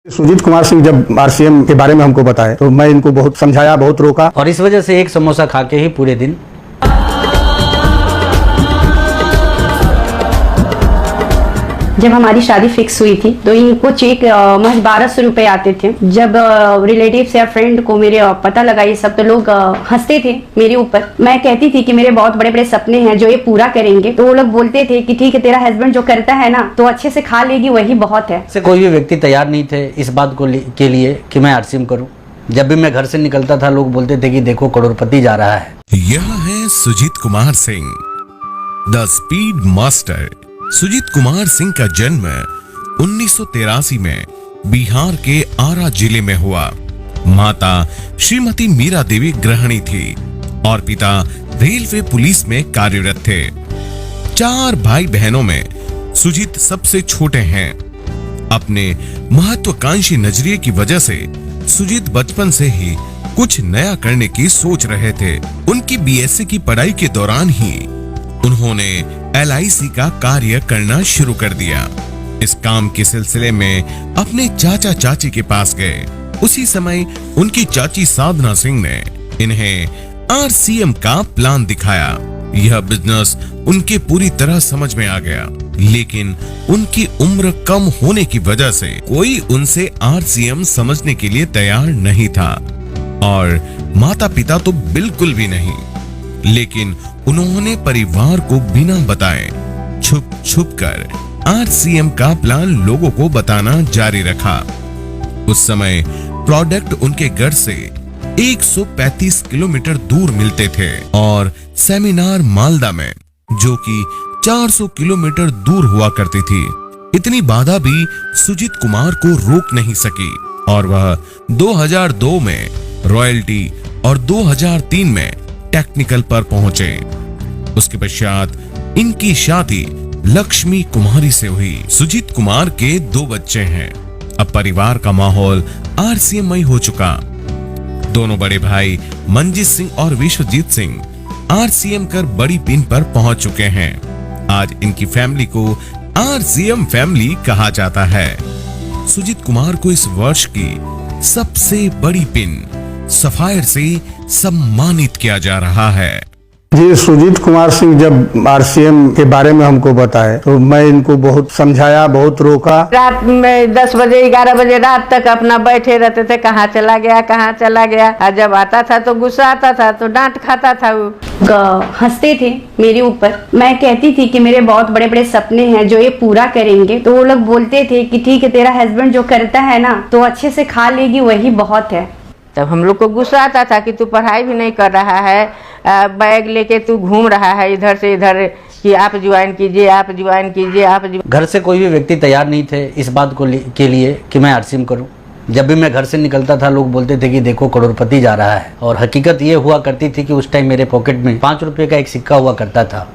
सुजीत कुमार सिंह जब आरसीएम के बारे में हमको बताए तो मैं इनको बहुत समझाया, बहुत रोका और इस वजह से एक समोसा खा के ही पूरे दिन जब हमारी शादी फिक्स हुई थी तो इनको चेक महज 1200 रुपए आते थे। जब रिलेटिव्स या फ्रेंड को मेरे पता लगा ये सब तो लोग हंसते थे मेरे ऊपर। मैं कहती थी कि मेरे बहुत बड़े बड़े सपने हैं जो ये पूरा करेंगे, तो वो लोग बोलते थे कि ठीक है, तेरा हस्बैंड जो करता है ना तो अच्छे से खा लेगी, वही बहुत है। से कोई भी व्यक्ति तैयार नहीं थे इस बात को के लिए कि मैं आरसीएम करूं। जब भी मैं घर से निकलता था लोग बोलते थे कि देखो करोड़पति जा रहा है। यह है Sujit Kumar Singh, the speed master. Sujit Kumar Singh का जन्म 1983 में बिहार के आरा जिले में हुआ। माता श्रीमती मीरा देवी गृहिणी थी और पिता रेलवे पुलिस में कार्यरत थे। 4 भाई बहनों में सुजीत सबसे छोटे हैं। अपने महत्वाकांक्षी नजरिए की वजह से सुजीत बचपन से ही कुछ नया करने की सोच रहे थे। उनकी बीएससी की पढ़ाई के दौरान ही उन्होंने LIC का कार्य करना शुरू कर दिया। इस काम के सिलसिले में अपने चाचा चाची के पास गए। उसी समय उनकी चाची साधना सिंह ने इन्हें RCM का प्लान दिखाया। यह बिजनेस उनके पूरी तरह समझ में आ गया, लेकिन उनकी उम्र कम होने की वजह से कोई उनसे RCM समझने के लिए तैयार नहीं था और माता पिता तो बिल्कुल भी नहीं। लेकिन उन्होंने परिवार को बिना बताए छुप छुप कर RCM का प्लान लोगों को बताना जारी रखा। उस समय प्रोडक्ट उनके घर से 135 किलोमीटर दूर मिलते थे और सेमिनार मालदा में, जो कि 400 किलोमीटर दूर हुआ करती थी। इतनी बाधा भी सुजीत कुमार को रोक नहीं सकी और वह 2002 में रॉयल्टी और 2003 में टेक्निकल पर पहुंचे। उसके पश्चात इनकी शादी लक्ष्मी कुमारी से हुई। सुजीत कुमार के 2 बच्चे हैं। अब परिवार का माहौल RCMI हो चुका। दोनों बड़े भाई मंजीत सिंह और विश्वजीत सिंह RCM कर बड़ी पिन पर पहुंच चुके हैं। आज इनकी फैमिली को RCM फैमिली कहा जाता है। सुजीत कुमार को इस वर्ष की सबसे बड़ी पिन सफायर से सम्मानित किया जा रहा है। जी, सुजीत कुमार सिंह जब आरसीएम के बारे में हमको बताए तो मैं इनको बहुत समझाया, बहुत रोका। रात में 10 बजे 11 बजे रात तक अपना बैठे रहते थे, कहाँ चला गया कहाँ चला गया। और जब आता था तो गुस्सा आता था तो डांट खाता था। वो हंसते थे मेरे ऊपर। मैं कहती थी कि मेरे बहुत बड़े बड़े सपने हैं जो ये पूरा करेंगे, तो वो लोग बोलते थे कि ठीक है, तेरा हस्बैंड जो करता है ना तो अच्छे से खा लेगी, वही बहुत है। तब हम लोग को गुस्सा आता था कि तू पढ़ाई भी नहीं कर रहा है, बैग लेके तू घूम रहा है इधर से इधर, कि आप ज्वाइन कीजिए, आप ज्वाइन कीजिए, आप घर से कोई भी व्यक्ति तैयार नहीं थे इस बात को के लिए कि मैं RCM करूं। जब भी मैं घर से निकलता था लोग बोलते थे कि देखो करोड़पति जा रहा है। और हकीकत ये हुआ करती थी कि उस टाइम मेरे पॉकेट में 5 रुपये का एक सिक्का हुआ करता था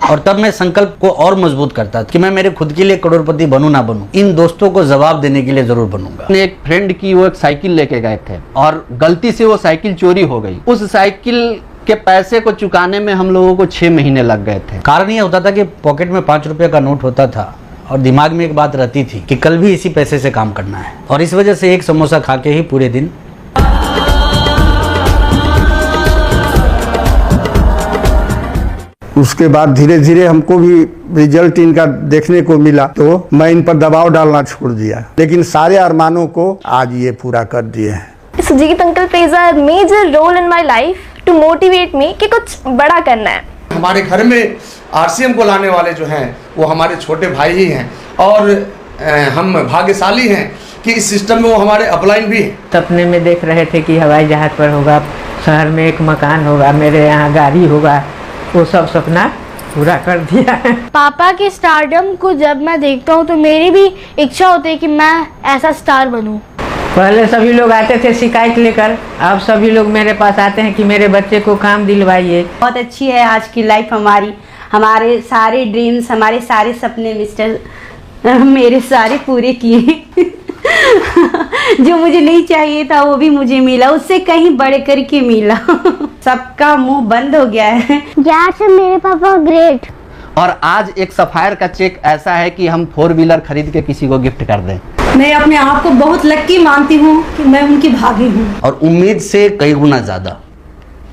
और तब मैं संकल्प को और मजबूत करता कि मैं मेरे खुद के लिए करोड़पति बनूं ना बनूं, इन दोस्तों को जवाब देने के लिए जरूर बनूंगा। एक फ्रेंड की वो एक साइकिल लेके गए थे और गलती से वो साइकिल चोरी हो गई। उस साइकिल के पैसे को चुकाने में हम लोगों को 6 महीने लग गए थे। कारण ये होता था कि पॉकेट में 5 रुपये का नोट होता था और दिमाग में एक बात रहती थी कि कल भी इसी पैसे से काम करना है। और इस वजह से एक समोसा खा के ही पूरे दिन उसके बाद धीरे धीरे हमको भी रिजल्ट इनका देखने को मिला तो मैं इन पर दबाव डालना छोड़ दिया, लेकिन सारे अरमानों को आज ये पूरा कर दिए हैं। Sujit uncle plays a major role in my life to motivate me कि कुछ बड़ा करना है। हमारे घर में RCM को लाने वाले जो हैं वो हमारे छोटे भाई ही हैं और हम भाग्यशाली हैं कि इस सिस्टम में वो हमारे अपलाइन भी हैं। सपने में देख रहे थे कि हवाई जहाज पर होगा, शहर में एक मकान होगा, मेरे यहाँ गाड़ी होगा, वो सब सपना पूरा कर दिया है। पापा के स्टारडम को जब मैं देखता हूँ तो मेरी भी इच्छा होती है कि मैं ऐसा स्टार बनूं। पहले सभी लोग आते थे शिकायत लेकर, अब सभी लोग मेरे पास आते हैं कि मेरे बच्चे को काम दिलवाइए। बहुत अच्छी है आज की लाइफ हमारी। हमारे सारे ड्रीम्स, हमारे सारे सपने मिस्टर मेरे सारे पूरे किए। जो मुझे नहीं चाहिए था वो भी मुझे मिला, उससे कहीं बढ़ कर के मिला। सबका मुंह बंद हो गया है। यार मेरे पापा ग्रेट। और आज एक सफायर का चेक ऐसा है कि हम 4 व्हीलर खरीद के किसी को गिफ्ट कर दें। मैं अपने आप को बहुत लक्की मानती हूँ कि मैं उनकी भागी हूँ। और उम्मीद से कई गुना ज़्यादा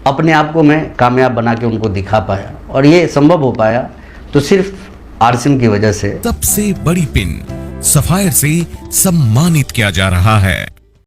अपने आप को मैं कामयाब बना के उनको दिखा पाया, और ये संभव हो पाया तो सिर्फ आरसीएम की वजह से। सबसे बड़ी पिन सफायर से सम्मानित किया जा रहा है।